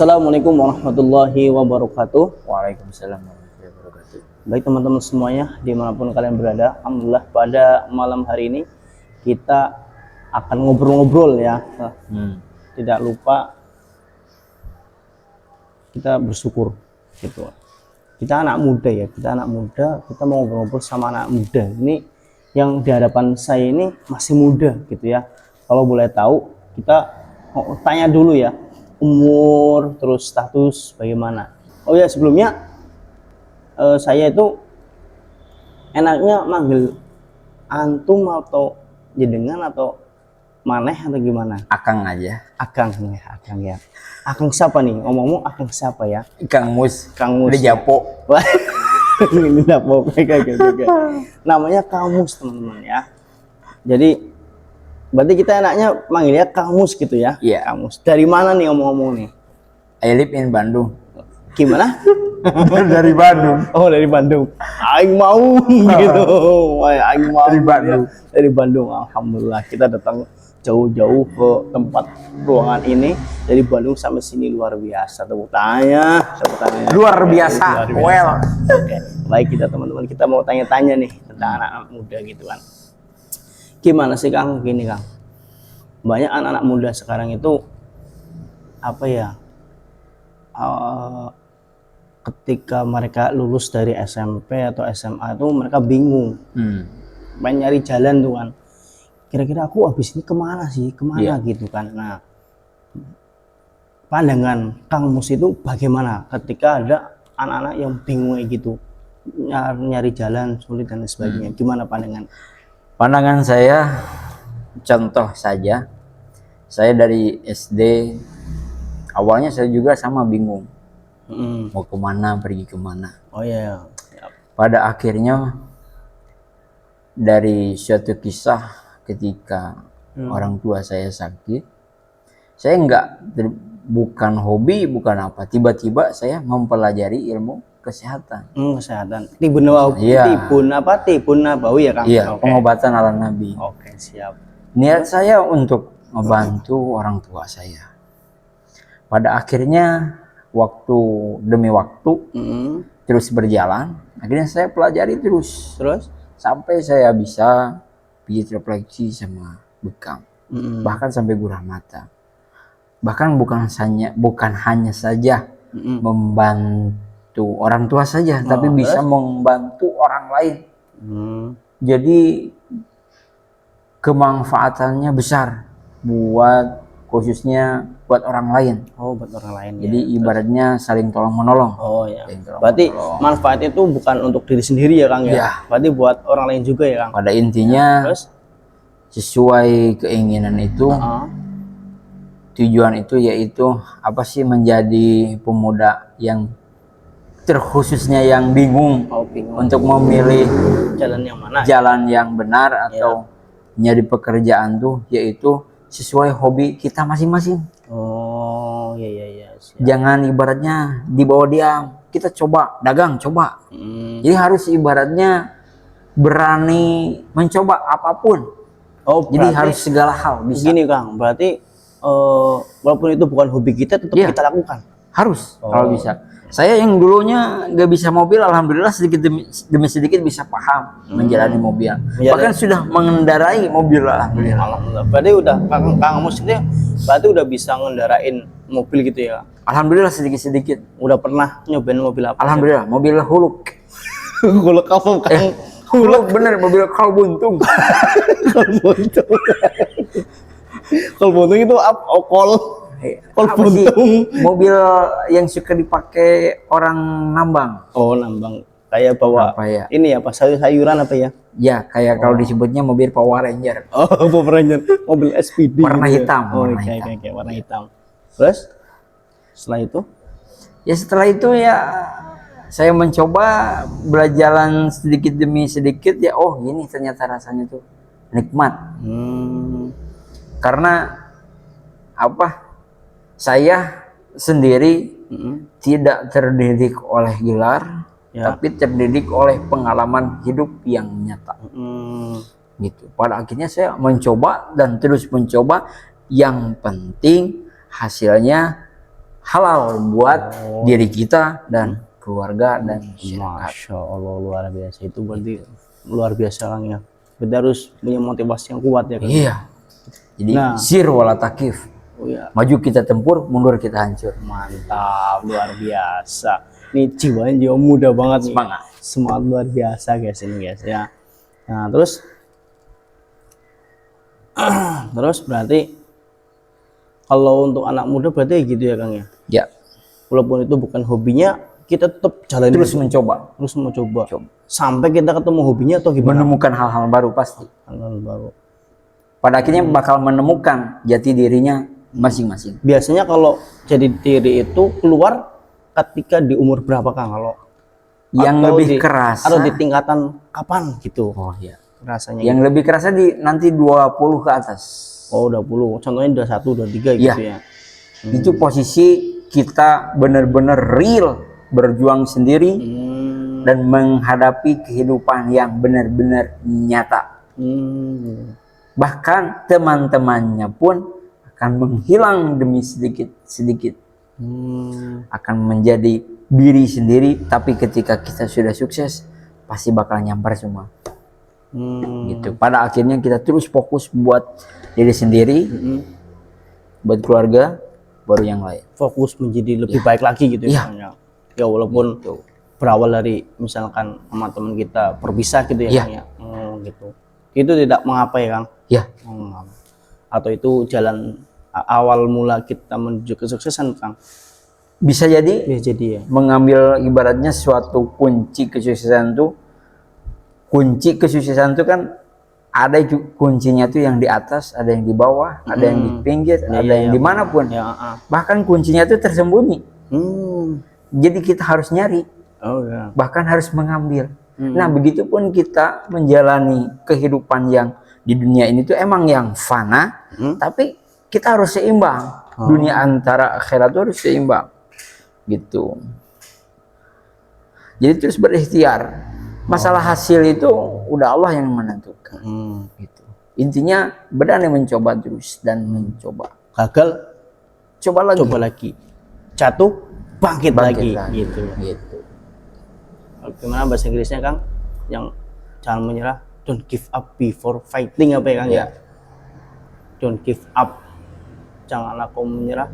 Assalamualaikum warahmatullahi wabarakatuh. Waalaikumsalam warahmatullahi wabarakatuh. Baik teman-teman semuanya, dimanapun kalian berada, alhamdulillah pada malam hari ini kita akan ngobrol-ngobrol ya. Tidak lupa kita bersyukur gitu. Kita anak muda ya, kita mau ngobrol-ngobrol sama anak muda. Ini yang di hadapan saya ini masih muda gitu ya. Kalau boleh tahu, kita mau tanya dulu ya, umur, terus status bagaimana. Oh ya, sebelumnya saya itu enaknya manggil antum atau jenengan atau maneh atau gimana? Akang aja. Akang ya. Akang siapa nih? Ngomong-ngomong akang siapa ya? Kang Mus. Kang Mus. Udah Japo. Wah, ini Japo. Namanya Kang Mus teman-teman ya. Jadi berarti kita enaknya manggilnya Kang Mus gitu ya? Iya. Kang Mus. Dari mana nih ngomong-ngomong nih? I live in Bandung. Gimana? Dari Bandung. Oh, dari Bandung. Aing mau gitu. Aing mau Dari Bandung. Ya. Dari Bandung. Alhamdulillah kita datang jauh-jauh ke tempat ruangan ini dari Bandung sampai sini luar biasa. Tepuk tangannya. Luar biasa. Well. Oke. Baik kita teman-teman, kita mau tanya-tanya nih tentang anak-anak muda gitu kan. Gimana sih Kang? Gini Kang. Banyak anak-anak muda sekarang itu apa ya? Ketika mereka lulus dari SMP atau SMA itu mereka bingung, pengen nyari jalan tuh kan, kira-kira aku habis ini kemana gitu kan. Nah, pandangan Kang Mus itu bagaimana ketika ada anak-anak yang bingung kayak gitu, nyari jalan sulit dan sebagainya. Gimana Pandangan saya, contoh saja, saya dari SD, awalnya saya juga sama bingung. Mau kemana, pergi kemana. Oh iya. Pada akhirnya dari suatu kisah ketika orang tua saya sakit, saya bukan hobi, bukan apa, tiba-tiba saya mempelajari ilmu kesehatan. Kesehatan. Tibun nabawi ya Kang? Iya, pengobatan ala Nabi. Oke, siap. Niat saya untuk membantu orang tua saya. Pada akhirnya waktu demi waktu terus berjalan, akhirnya saya pelajari terus sampai saya bisa pijit refleksi sama bekam, bahkan sampai gurah mata. Bahkan bukan hanya saja membantu orang tua saja, tapi bisa membantu orang lain. Jadi kemanfaatannya besar khususnya buat orang lain. Oh, buat orang lain. Jadi ya, ibaratnya saling tolong menolong. Oh ya. Berarti manfaat itu bukan untuk diri sendiri ya Kang ya? Berarti buat orang lain juga ya Kang? Pada intinya sesuai keinginan itu, tujuan itu yaitu apa sih, menjadi pemuda yang terkhususnya yang bingung, untuk memilih jalan yang mana? Jalan yang benar atau nyari pekerjaan tuh yaitu sesuai hobi kita masing-masing. Oh iya. Siap. Jangan ibaratnya di bawah diam, kita coba dagang, coba. Jadi harus ibaratnya berani mencoba apapun. Oh, jadi harus segala hal bisa. Gini Kang, berarti walaupun itu bukan hobi kita, tetap kita lakukan. Harus kalau bisa. Saya yang dulunya nggak bisa mobil, alhamdulillah sedikit demi sedikit bisa paham menjalani mobil. Bahkan sudah mengendarai mobil, alhamdulillah. Berarti udah Kang Mus itu berarti udah bisa ngendarain mobil gitu ya? Alhamdulillah sedikit-sedikit. Udah pernah nyobain mobil apa? Alhamdulillah, mobil Huluk. Huluk apa Kang? Huluk bener, mobil kol buntung. Kol buntung itu apa? Kol buntung. Mobil yang suka dipakai orang nambang. Oh, nambang. Kayak bawa apa ya? Ini apa? Sayur-sayuran apa ya? Ya, kayak kalau disebutnya mobil Power Ranger. Oh, Power Ranger. Mobil SPD. Warna hitam. Oh, kayak warna hitam. Terus setelah itu? Ya setelah itu ya saya mencoba berjalan sedikit demi sedikit ya, oh ini ternyata rasanya tuh nikmat. Karena apa? Saya sendiri tidak terdidik oleh gelar, tapi terdidik oleh pengalaman hidup yang nyata. Gitu. Pada akhirnya saya mencoba dan terus mencoba. Yang penting hasilnya halal buat diri kita dan keluarga dan masyarakat. Masya Allah, luar biasa. Itu berarti luar biasa Kang ya. Berarti harus punya motivasi yang kuat ya Kang. Iya. Jadi Nah. sir wala takif. Oh ya, Maju kita tempur, mundur kita hancur. mantap, luar biasa. Ini jiwanya jiwa muda banget nih. Semangat. Semangat luar biasa guys ini guys ya. Nah terus berarti kalau untuk anak muda berarti gitu ya Kang ya. Ya, Walaupun itu bukan hobinya, kita tetap jalan terus mencoba, terus mau coba. Sampai kita ketemu hobinya atau gimana? menemukan hal-hal baru pasti. Hal baru. Pada akhirnya bakal menemukan jati dirinya masing-masing. Biasanya kalau jadi diri itu keluar ketika di umur berapa Kang? Kalau Yang atau lebih kerasa, atau di tingkatan kapan gitu oh iya. rasanya? Yang lebih kerasa di nanti 20 ke atas. Oh 20, contohnya 21, 23 gitu Iya. ya. Itu posisi kita benar-benar real berjuang sendiri dan menghadapi kehidupan yang benar-benar nyata. Bahkan teman-temannya pun akan menghilang demi sedikit-sedikit. Akan menjadi diri sendiri, tapi ketika kita sudah sukses pasti bakal nyampar semua. Gitu. Pada akhirnya kita terus fokus buat diri sendiri, buat keluarga, baru yang lain. Fokus menjadi lebih baik lagi gitu Iya. ya. Ya walaupun berawal dari misalkan sama teman kita berpisah gitu ya Iya. Kang ya. Gitu. Itu tidak mengapa ya Kang. Ya, Atau itu jalan awal mula kita menuju kesuksesan Kang. bisa jadi Ya jadi ya. mengambil ibaratnya suatu kunci kesuksesan tuh. Kunci kesuksesan tuh kan ada kuncinya tuh yang di atas, ada yang di bawah, ada yang di pinggir, ada yang dimanapun. Ya, Bahkan kuncinya tuh tersembunyi. Jadi kita harus nyari, Oh ya. bahkan harus mengambil. Nah, begitupun kita menjalani kehidupan yang di dunia ini tuh emang yang fana, tapi kita harus seimbang. Dunia antara akhirat tuh harus seimbang. Gitu. Jadi terus berikhtiar. Masalah hasil itu udah Allah yang menentukan. Gitu. Intinya berani mencoba terus dan mencoba. Gagal, Coba lagi. coba lagi. Jatuh, bangkit lagi. Gitu. Gitu. Gimana bahasa Inggrisnya Kang? Yang jangan menyerah, don't give up before fighting apa ya Kang ya? Don't give up, janganlah kau menyerah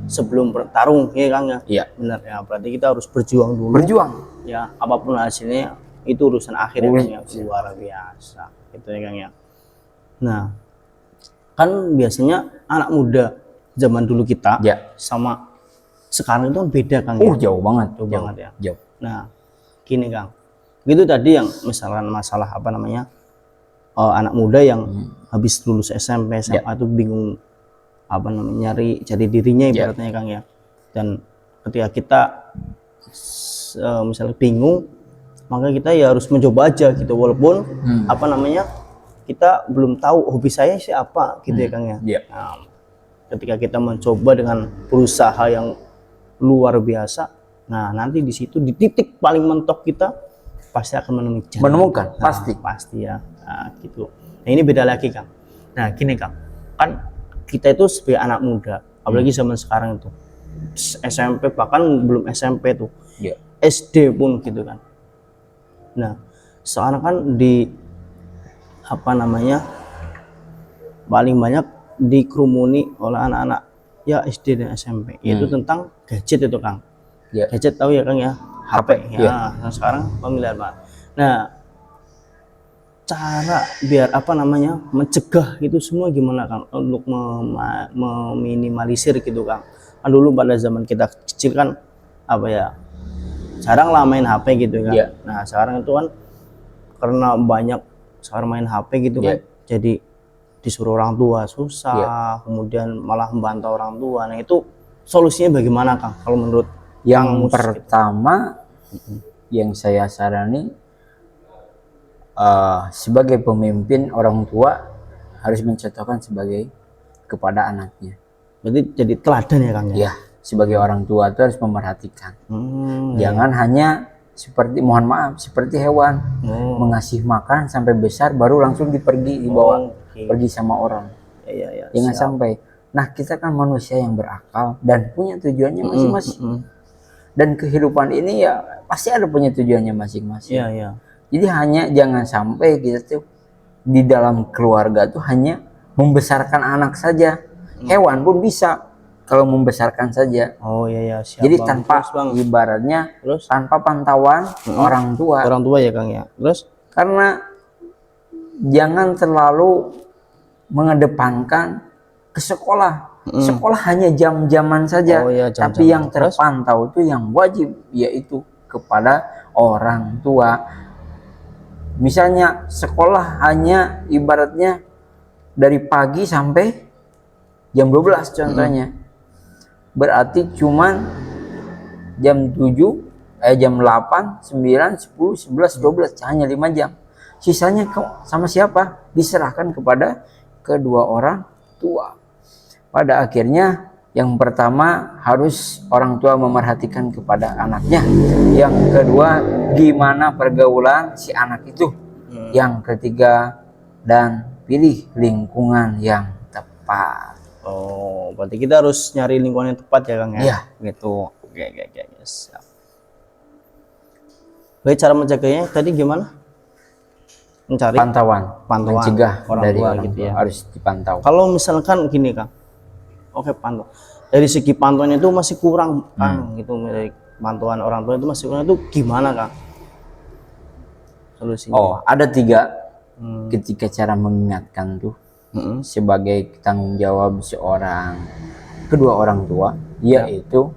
sebelum bertarung ya Kang ya? Iya. Benar ya, berarti kita harus berjuang dulu. Berjuang. Ya, apapun hasilnya itu urusan akhir ya Kang ya. Luar biasa gitu ya Kang ya. Nah, kan biasanya anak muda zaman dulu kita sama sekarang itu kan beda Kang ya? Jauh banget. Jauh banget ya. Jauh. Nah, gini Kang, gitu tadi yang misalkan masalah apa namanya anak muda yang habis lulus SMP SMA itu bingung apa namanya nyari jadi dirinya ibaratnya Kang ya. Dan ketika kita misalnya bingung, maka kita ya harus mencoba aja gitu walaupun apa namanya kita belum tahu hobi saya siapa gitu ya Kang ya. Nah, ketika kita mencoba dengan berusaha yang luar biasa, nah nanti di situ di titik paling mentok kita pasti akan menemukan nah, pasti ya. Nah, gitu. Nah ini beda lagi Kang. Nah gini Kang, kan kita itu sebagai anak muda, apalagi zaman sekarang itu SMP, bahkan belum SMP tuh, SD pun gitu kan. Nah sekarang kan di apa namanya paling banyak dikerumuni oleh anak-anak ya SD dan SMP, yaitu tentang gadget itu Kang. Gadget tahu ya Kang ya, HP ya. Nah, sekarang familiar banget. Nah cara biar apa namanya mencegah itu semua gimana Kang untuk meminimalisir gitu Kang. Kan dulu pada zaman kita kecil kan apa ya jarang lah main HP gitu kan. Nah sekarang itu kan karena banyak sekarang main HP gitu kan, jadi disuruh orang tua susah, kemudian malah membantah orang tua. Nah itu solusinya bagaimana Kang kalau menurut yang pertama yang saya sarani sebagai pemimpin, orang tua harus mencontohkan sebagai kepada anaknya. Berarti jadi teladan ya Kang ya? Sebagai orang tua itu harus memperhatikan. Jangan hanya seperti, mohon maaf, seperti hewan mengasih makan sampai besar baru langsung dibawa pergi sama orang. Jangan sampai. Nah, kita kan manusia yang berakal dan punya tujuannya masing-masing. Dan kehidupan ini ya pasti ada punya tujuannya masing-masing. Iya, iya. Jadi hanya jangan sampai kita tuh di dalam keluarga tuh hanya membesarkan anak saja. Hewan pun bisa kalau membesarkan saja. Oh iya ya, siap Jadi Bang. tanpa Terus, Bang, ibaratnya terus tanpa pantauan orang tua. orang tua ya Kang ya. Terus Karena jangan terlalu mengedepankan ke sekolah. Sekolah hanya jam-jaman saja. Oh iya, Tapi jam-jaman. yang terpantau itu yang wajib yaitu kepada orang tua. Misalnya sekolah hanya ibaratnya dari pagi sampai jam 12 contohnya. Berarti cuman jam 7, jam 8, 9, 10, 11, 12 hanya 5 jam. Sisanya sama siapa? Diserahkan kepada kedua orang tua. Pada akhirnya yang pertama harus orang tua memerhatikan kepada anaknya. Yang kedua gimana pergaulan si anak itu. Yang ketiga dan pilih lingkungan yang tepat. oh, berarti kita harus nyari lingkungan yang tepat ya Kang ya. Iya. Gitu. Oke, siap. Baik, cara mencegahnya tadi gimana? Mencari Pantauan, mencegah orang dari tua orang gitu tua ya. harus dipantau. Kalau misalkan gini Kang. Oke, pantau. Dari segi pantauannya itu masih kurang Kang gitu, dari pantauan orang tua itu masih kurang, itu gimana Kang solusinya? Oh, ada 3 ketika cara mengingatkan tuh sebagai tanggung jawab kedua orang tua, yaitu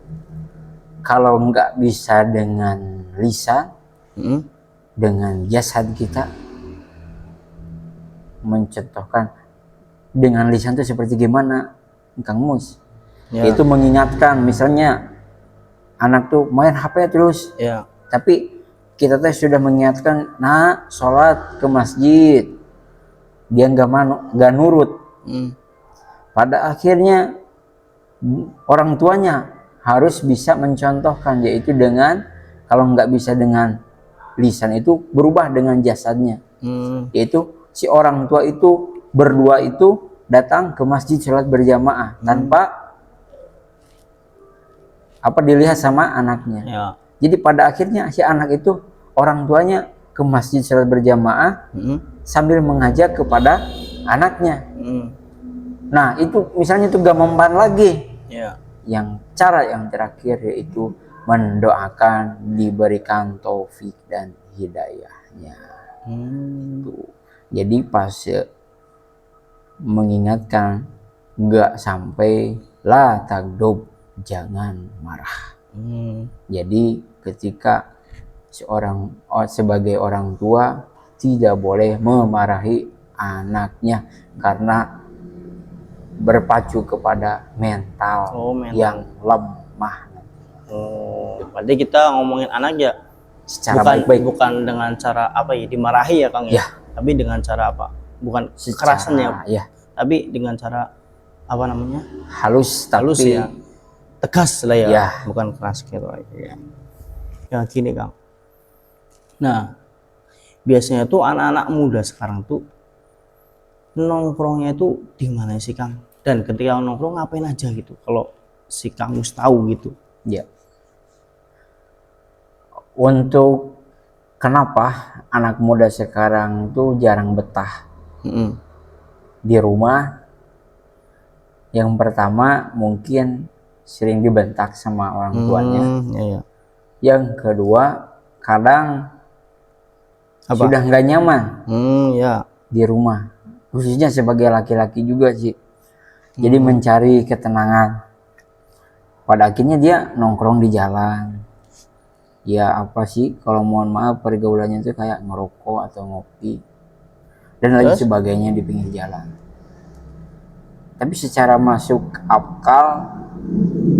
kalau nggak bisa dengan lisan, dengan jasad kita mencontohkan dengan lisan itu seperti gimana Kang Mus? Itu mengingatkan, misalnya anak tuh main HP terus, tapi kita tuh sudah mengingatkan, nah sholat ke masjid, dia nggak nurut. Pada akhirnya orang tuanya harus bisa mencontohkan, yaitu dengan kalau nggak bisa dengan lisan itu berubah dengan jasadnya, yaitu si orang tua itu berdua itu datang ke masjid sholat berjamaah tanpa dilihat sama anaknya. Jadi pada akhirnya si anak itu orang tuanya ke masjid sholat berjamaah sambil mengajak kepada anaknya. Nah itu misalnya itu gak mempan lagi. Yang cara yang terakhir yaitu mendoakan diberikan taufik dan hidayahnya. Jadi pas mengingatkan nggak sampai la tagdob, jangan marah. Jadi ketika sebagai orang tua tidak boleh memarahi anaknya karena berpacu kepada mental, yang lemah. Berarti kita ngomongin anak ya secara baik-baik, bukan dengan cara dimarahi ya Kang ya, tapi dengan cara bukan kekerasan ya, tapi dengan cara halus ya, tegas lah ya, bukan keras gitu ya gini Kang. Nah biasanya tuh anak-anak muda sekarang tuh nongkrongnya itu di mana sih Kang, dan ketika nongkrong ngapain aja gitu kalau si Kang Mus tahu gitu ya. Untuk kenapa anak muda sekarang tuh jarang betah di rumah? Yang pertama mungkin sering dibentak sama orang tuanya. Yang kedua kadang sudah nggak nyaman di rumah, khususnya sebagai laki-laki juga sih. Jadi mencari ketenangan. Pada akhirnya dia nongkrong di jalan. Ya kalau mohon maaf pergaulannya itu kayak ngerokok atau ngopi dan lain sebagainya di pinggir jalan. Tapi secara masuk akal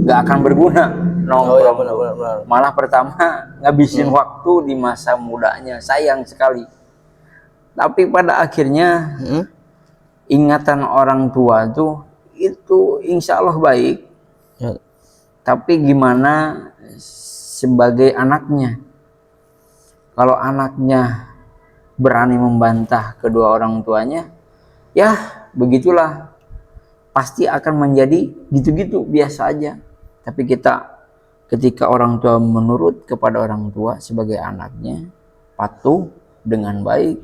gak akan berguna nongkrong. Benar. Malah pertama ngabisin waktu di masa mudanya, sayang sekali. Tapi pada akhirnya ingatan orang tua tuh itu insya Allah baik. Tapi gimana sebagai anaknya? Kalau anaknya berani membantah kedua orang tuanya, ya begitulah pasti akan menjadi gitu-gitu biasa aja. Tapi ketika orang tua menurut kepada orang tua sebagai anaknya, patuh dengan baik,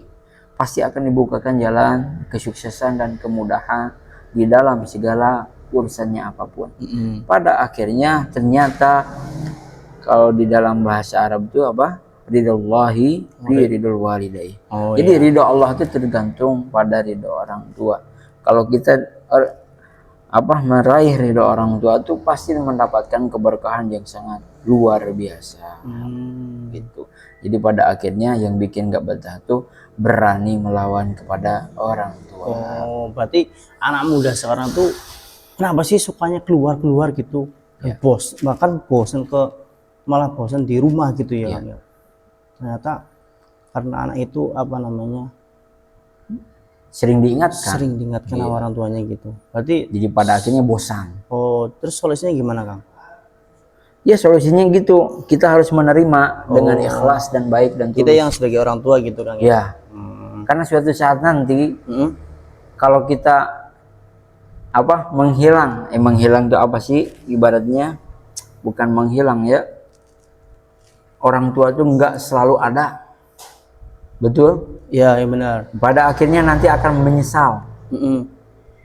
pasti akan dibukakan jalan kesuksesan dan kemudahan di dalam segala urusannya apapun. Pada akhirnya ternyata kalau di dalam bahasa Arab itu apa? Ridallahi fi ridul walidai. Jadi ridho Allah itu tergantung pada ridho orang tua. Kalau kita meraih ridho orang tua itu pasti mendapatkan keberkahan yang sangat luar biasa. Gitu. Jadi pada akhirnya yang bikin gak betah tuh berani melawan kepada orang tua. Oh, berarti anak muda sekarang tuh kenapa sih sukanya keluar gitu? Ya. Bahkan malah bosan di rumah gitu ya. Ya. Ternyata karena anak itu sering diingatkan sama orang tuanya gitu. Berarti jadi pada akhirnya bosan. Oh, terus solusinya gimana, Kang? Ya solusinya gitu, kita harus menerima dengan ikhlas dan baik dan tulus. Kita yang sebagai orang tua gitu, Kang. Ya. Karena suatu saat nanti kalau kita menghilang itu apa sih ibaratnya? Bukan menghilang ya. Orang tua itu enggak selalu ada. Betul? Ya, benar. Pada akhirnya nanti akan menyesal.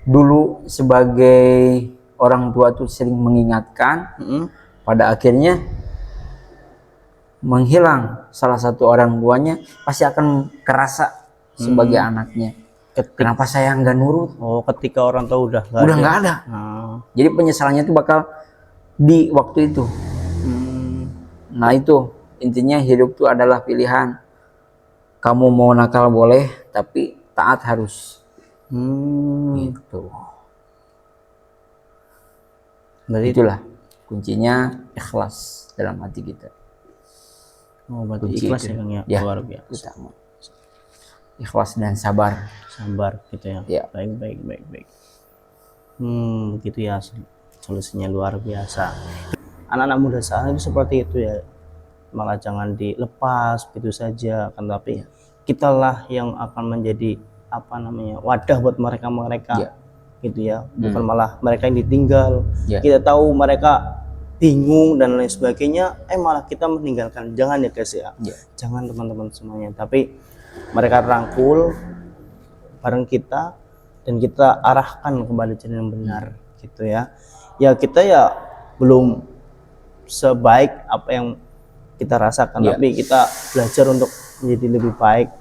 Dulu sebagai orang tua tuh sering mengingatkan, pada akhirnya menghilang salah satu orang tuanya, pasti akan kerasa sebagai anaknya. Kenapa saya nggak nurut? Oh, ketika orang tua udah nggak ada. Jadi penyesalannya itu bakal di waktu itu. Nah itu intinya hidup itu adalah pilihan. Kamu mau nakal boleh, tapi taat harus. Gitu. Berarti itulah kuncinya ikhlas dalam hati kita. Oh, berarti ikhlas ya, Kang, ya? Luar biasa. Utama. Ikhlas dan sabar. Sabar gitu ya. Ya. Baik. Gitu ya, solusinya luar biasa. Anak-anak muda sekarang itu seperti itu ya. Malah jangan dilepas begitu saja, kan, tapi kitalah yang akan menjadi wadah buat mereka gitu ya, bukan malah mereka yang ditinggal. Kita tahu mereka bingung dan lain sebagainya, malah kita meninggalkan. Jangan ya guys ya, jangan teman-teman semuanya, tapi mereka rangkul bareng kita dan kita arahkan kembali jalan yang benar gitu ya. Ya kita ya belum sebaik apa yang kita rasakan, tapi kita belajar untuk menjadi lebih baik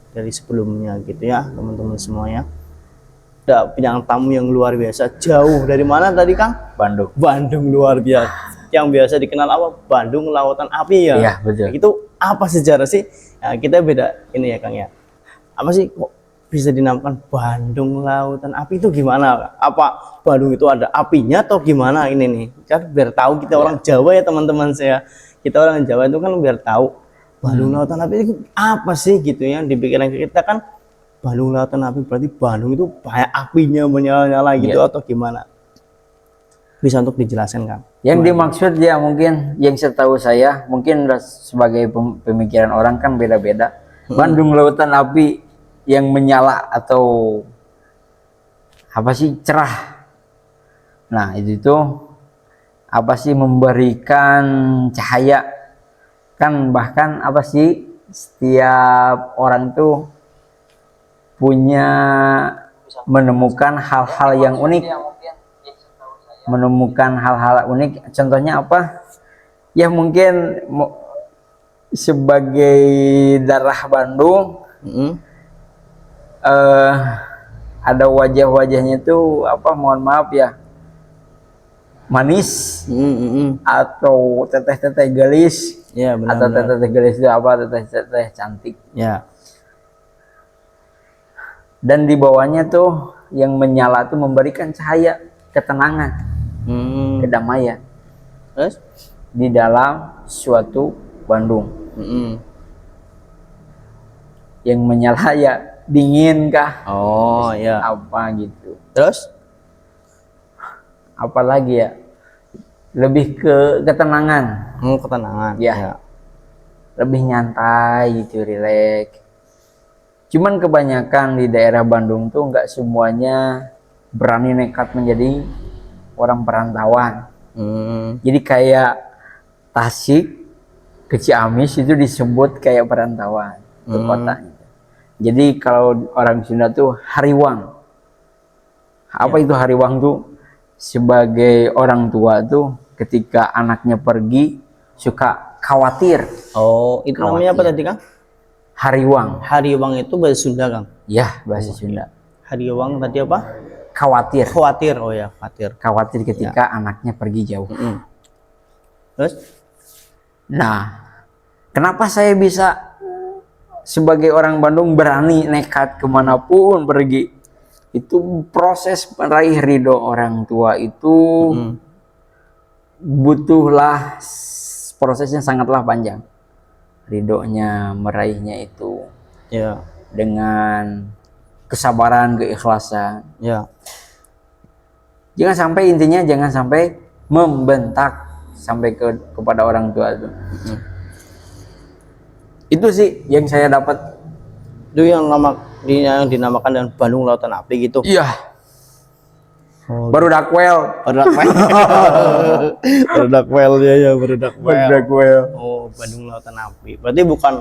dari sebelumnya gitu ya teman-teman semuanya. Ada bintang tamu yang luar biasa, jauh dari mana tadi, Kang? Bandung luar biasa, yang biasa dikenal Bandung Lautan Api ya. Iya, betul. Itu apa sejarah sih? Nah, kita beda ini ya, Kang ya. Apa sih kok bisa dinamakan Bandung Lautan Api itu gimana? Apa Bandung itu ada apinya atau gimana ini nih? Kan biar tahu kita orang Jawa ya teman-teman saya. Kita orang Jawa itu kan biar tahu Bandung Lautan Api itu apa sih gitu ya. Di pikiran kita kan Bandung Lautan Api berarti Bandung itu banyak apinya menyala-nyala gitu atau gimana? Bisa untuk dijelaskan, Kang? Yang dimaksud ya mungkin yang setahu saya mungkin sebagai pemikiran orang kan beda-beda. Bandung Lautan Api yang menyala atau apa sih cerah. Nah itu tuh apa sih memberikan cahaya, kan bahkan apa sih setiap orang tuh punya menemukan hal-hal yang unik, contohnya apa ya, mungkin sebagai darah Bandung ada wajah-wajahnya tuh mohon maaf ya, manis atau teteh-teteh gelis ya, atau teteh-teteh gelis itu teteh-teteh cantik ya, dan di bawahnya tuh yang menyala tuh memberikan cahaya ketenangan, kedamaian di dalam suatu Bandung. Yang menyala ya dingin kah? Oh ya. Apa gitu. Terus? Apalagi ya? Lebih ke ketenangan. Ketenangan. Ya. Lebih nyantai gitu, rileks. Cuman kebanyakan di daerah Bandung tuh nggak semuanya berani nekat menjadi orang perantauan. Hmm. Jadi kayak Tasik ke Ciamis itu disebut kayak perantauan ke kotanya. Jadi kalau orang Sunda tuh hariwang. Apa itu hariwang tuh? Sebagai orang tua tuh ketika anaknya pergi suka khawatir. Oh, itu namanya apa tadi, Kang? Hariwang. Hariwang itu bahasa Sunda, Kang. Ya, bahasa Sunda. Hariwang tadi apa? Khawatir. Khawatir. Oh ya, khawatir. Khawatir ketika anaknya pergi jauh. Terus? Nah, kenapa saya bisa sebagai orang Bandung berani nekat kemanapun pergi? Itu proses meraih ridho orang tua itu butuhlah prosesnya sangatlah panjang. Ridhonya, meraihnya itu Ya. dengan kesabaran, keikhlasan. Ya. Jangan sampai intinya jangan sampai membentak sampai kepada orang tua itu. Itu sih yang saya dapat. Itu yang dinamakan dengan Bandung Lautan Api gitu. Iya. Oh, Baru dakwel. Berdakwel ya, berdakwel. Dakwel. Oh, Bandung Lautan Api. Berarti bukan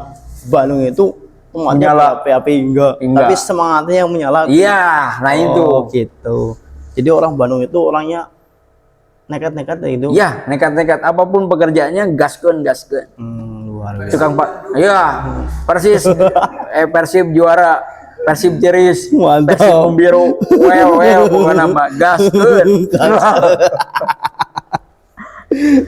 Bandung itu Menyala. api-api enggak. Tapi semangatnya yang menyala. Iya, nah itu. Gitu. Jadi orang Bandung itu orangnya nekat-nekat gitu. Iya, nekat-nekat apapun pekerjaannya gaskeun. Luar biasa. Tukang Pak. Iya, Persib juara. Persib jeris. Mantap. Persib membiru. Well, bukan nama gaskeun.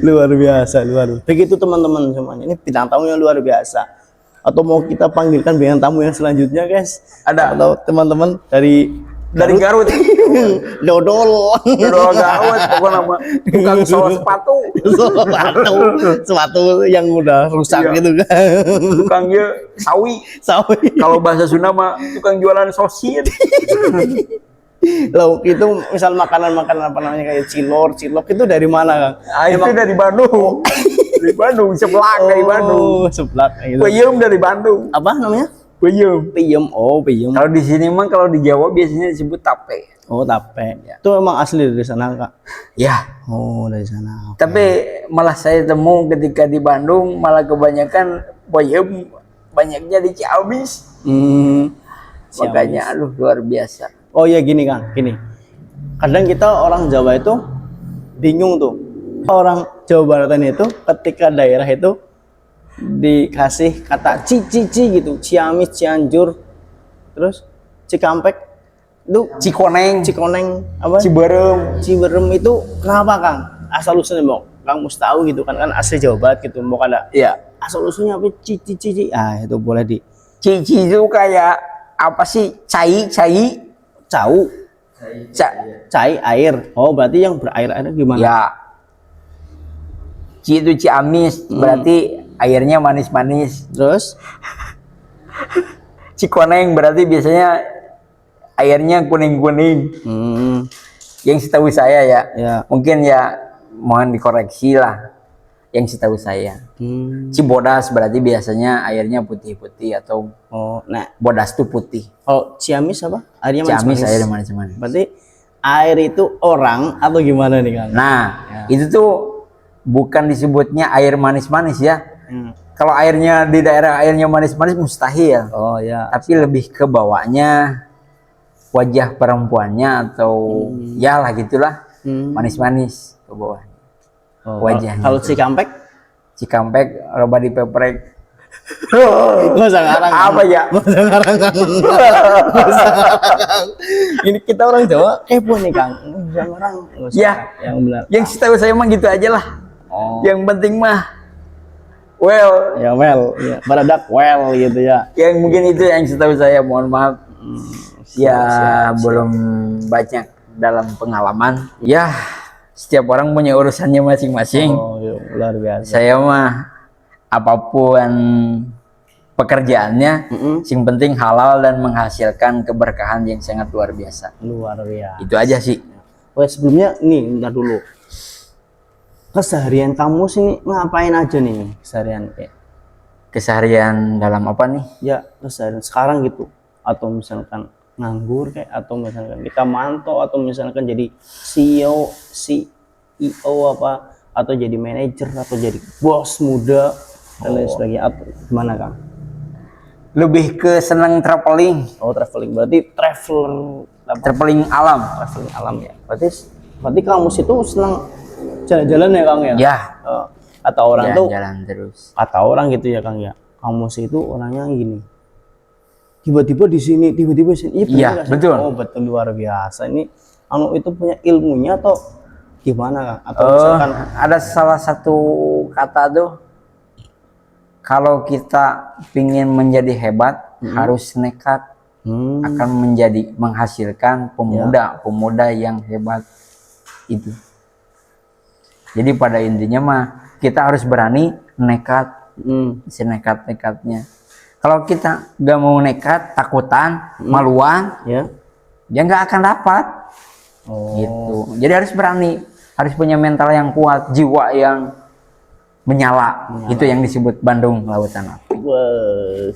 Luar biasa. Begitu teman-teman semuanya. Ini bintang tamu yang luar biasa. Atau mau kita panggilkan bintang tamu yang selanjutnya, guys? Ada. Atau teman-teman dari Garut. Dodol Garut, bukan nama tukang sol sepatu. sepatu yang udah rusak Iya. gitu kan. Tukangnya sawi. Kalau bahasa Sunda mah tukang jualan sosis. Loh, itu misal makanan-makanan apa namanya kayak cilok itu dari mana, Kang? Itu dari Bandung. Dari Bandung, seblak dari Bandung. Seblak gitu. Peyem dari Bandung. Apa namanya? Peyem. Peyem. Oh, peyem. Kalau di sini mah kalau di Jawa biasanya disebut tape. Oh, tape. Itu emang asli dari sana, Kak? Ya. Oh, dari sana. Tapi malah saya temu ketika di Bandung malah kebanyakan peyem banyaknya di Ciamis. Makanya aduh luar biasa. Oh ya gini, Kang, gini. Kadang kita orang Jawa itu bingung tuh. Orang Jawa Baratan itu ketika daerah itu dikasih kata cici gitu, Ciamis, Cianjur, terus Cikampek, itu Cikoneng apa? Ciberem itu kenapa, Kang? Asal usulnya mau Kang Mustahu gitu kan asli Jawa Barat gitu, mau ada. Iya. Asal usulnya apa? Cici. Ah, itu boleh di. Cici itu kayak apa sih? Cai air. Oh, berarti yang berair-air gimana? Ya. Ci itu Ciamis, berarti airnya manis-manis. Terus Cikoneng berarti biasanya airnya kuning-kuning. Yang setahu saya ya. Mungkin ya mohon dikoreksi lah. Yang setahu saya. Cibodas berarti biasanya airnya putih-putih atau bodas itu putih. Kalau Ciamis apa? Airnya manis-manis. Ciamis airnya manis-manis. Berarti air itu orang atau gimana nih, Kang? Nah, itu tuh bukan disebutnya air manis-manis ya. Kalau airnya di daerah airnya manis-manis mustahil. Oh ya. Tapi lebih ke bawahnya wajah perempuannya atau ya lah gitulah manis-manis ke bawah. Wajahnya. Kalau Cikampek loba dipeprek. Nggak usah ngarang. Apa ya? Nggak usah ngarang. Ini kita orang Jawa kepo nih, Kang. Nggak usah ngarang. Ya. Yang benar. Yang setahu saya mah gitu aja lah. Yang penting mah ya baradak gitu ya. Yang mungkin itu yang setahu saya, mohon maaf. Siap. Belum banyak dalam pengalaman. Ya, setiap orang punya urusannya masing-masing. Oh, ya, luar biasa. Saya mah apapun pekerjaannya, yang penting halal dan menghasilkan keberkahan yang sangat luar biasa. Luar biasa. Itu aja sih. Sebelumnya nih, bentar dulu. Keseharian kamu sini ngapain aja nih keseharian kayak? Keseharian dalam apa nih? Ya, keseharian sekarang gitu. Atau misalkan nganggur kayak, atau misalkan kita mantau, atau misalkan jadi CEO apa, atau jadi manajer, atau jadi bos muda dan lain sebagainya, atau gimana Kang? Lebih ke senang traveling, Oh, traveling, berarti traveler apa? traveling alam. Traveling alam ya. Berarti Kang Mus itu senang jalan-jalan ya Kang ya? Ya, Eh, atau orang tuh, jalan-jalan terus. atau orang gitu ya Kang ya. Kang Mus itu orangnya gini. Tiba-tiba di sini, tiba-tiba di sini. Iya, bener Iya, nggak sih? betul. Oh, betul, luar biasa. Ini anu itu punya ilmunya atau gimana Kang? Atau misalkan Ada salah satu kata tuh, kalau kita ingin menjadi hebat harus nekat, akan menghasilkan pemuda yang hebat itu. Jadi pada intinya mah kita harus berani nekat, senekat-nekatnya. Kalau kita gak mau nekat, takutan, maluan, ya. ya nggak akan dapat. Gitu. Jadi harus berani, harus punya mental yang kuat, jiwa yang menyala. Itu yang disebut Bandung Lautan Api. Wah,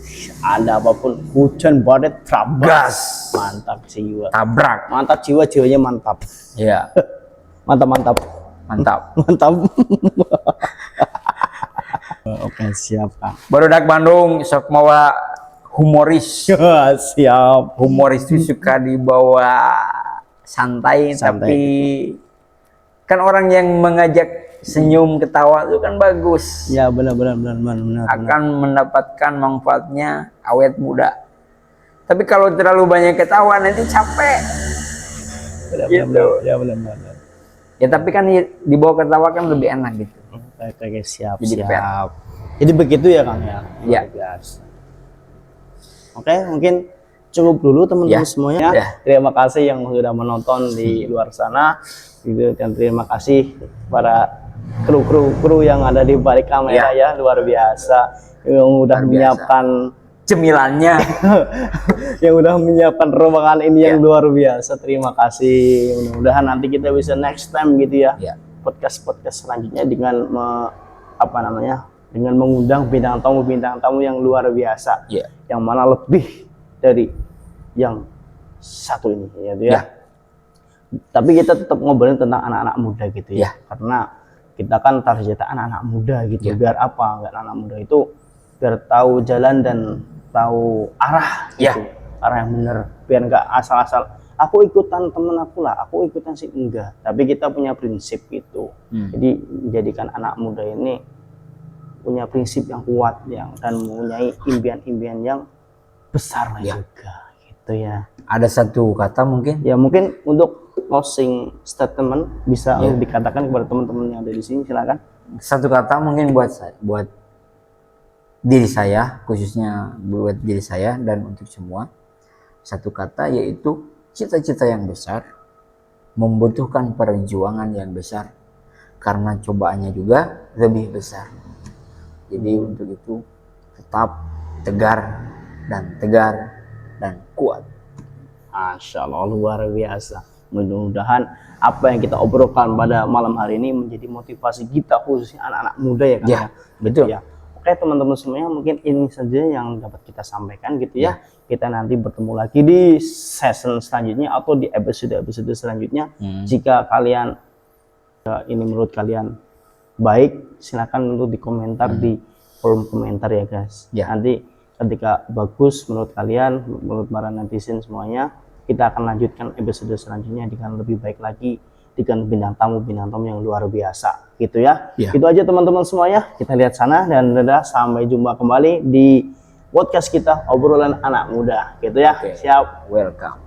ada apapun, hujan badai Gas, mantap jiwa. tabrak. Mantap jiwa, jiwanya mantap. Ya, Mantap, mantap. mantap. Mantap. Oke, siap Kang. Barudak Bandung sok mawa humoris. Siap. Humoris itu suka dibawa santai, tapi kan orang yang mengajak senyum ketawa itu kan bagus. Ya, benar. Akan mendapatkan manfaatnya awet muda. Tapi kalau terlalu banyak ketawa nanti capek. Gitu. Ya, benar. Ya tapi kan dibawa ketawa kan lebih enak gitu. Oke, siap. Jadi Siap. Jadi begitu ya Kang ya. Ya. Luar biasa. Oke, mungkin cukup dulu teman-teman Ya. semuanya. Ya. Terima kasih yang sudah menonton di luar sana. Gitu, dan terima kasih para kru yang ada di balik kamera ya, luar biasa. Yang udah menyiapkan cemilannya. yang udah menyiapkan rombongan ini yang luar biasa. Terima kasih. Mudah-mudahan nanti kita bisa next time gitu ya. Podcast selanjutnya dengan dengan mengundang bintang tamu yang luar biasa. Yang mana lebih dari yang satu ini ya. Tapi kita tetap ngobrolin tentang anak-anak muda gitu ya. Karena kita kan targetnya anak-anak muda gitu. Biar apa? Biar anak muda itu biar tahu jalan dan tahu arah gitu. Arah yang benar. Biar nggak asal-asal aku ikutan temen aku lah, aku ikutan sih, enggak. Tapi kita punya prinsip gitu. Jadi menjadikan anak muda ini punya prinsip yang kuat dan mempunyai impian-impian yang besar juga gitu ya. Ada satu kata mungkin? Ya mungkin untuk closing statement bisa dikatakan kepada teman-teman yang ada di sini, silakan. Satu kata mungkin buat diri saya, khususnya buat diri saya dan untuk semua. Satu kata yaitu cita-cita yang besar membutuhkan perjuangan yang besar karena cobaannya juga lebih besar. Jadi untuk itu tetap tegar dan kuat. Masya Allah, luar biasa. Mudah-mudahan apa yang kita obrolkan pada malam hari ini menjadi motivasi kita, khususnya anak-anak muda ya Kang. Ya, betul. Ya. Oke teman-teman semuanya, mungkin ini saja yang dapat kita sampaikan gitu ya. Kita nanti bertemu lagi di season selanjutnya atau di episode selanjutnya. Jika kalian ini menurut kalian baik, silakan untuk dikomentar di kolom komentar ya guys. Nanti ketika bagus menurut kalian, menurut para netizen semuanya, kita akan lanjutkan episode selanjutnya dengan lebih baik lagi, dengan bintang tamu yang luar biasa gitu ya. Itu aja teman-teman semuanya, kita lihat sana dan sampai jumpa kembali di podcast kita obrolan anak muda gitu ya. Siap, welcome.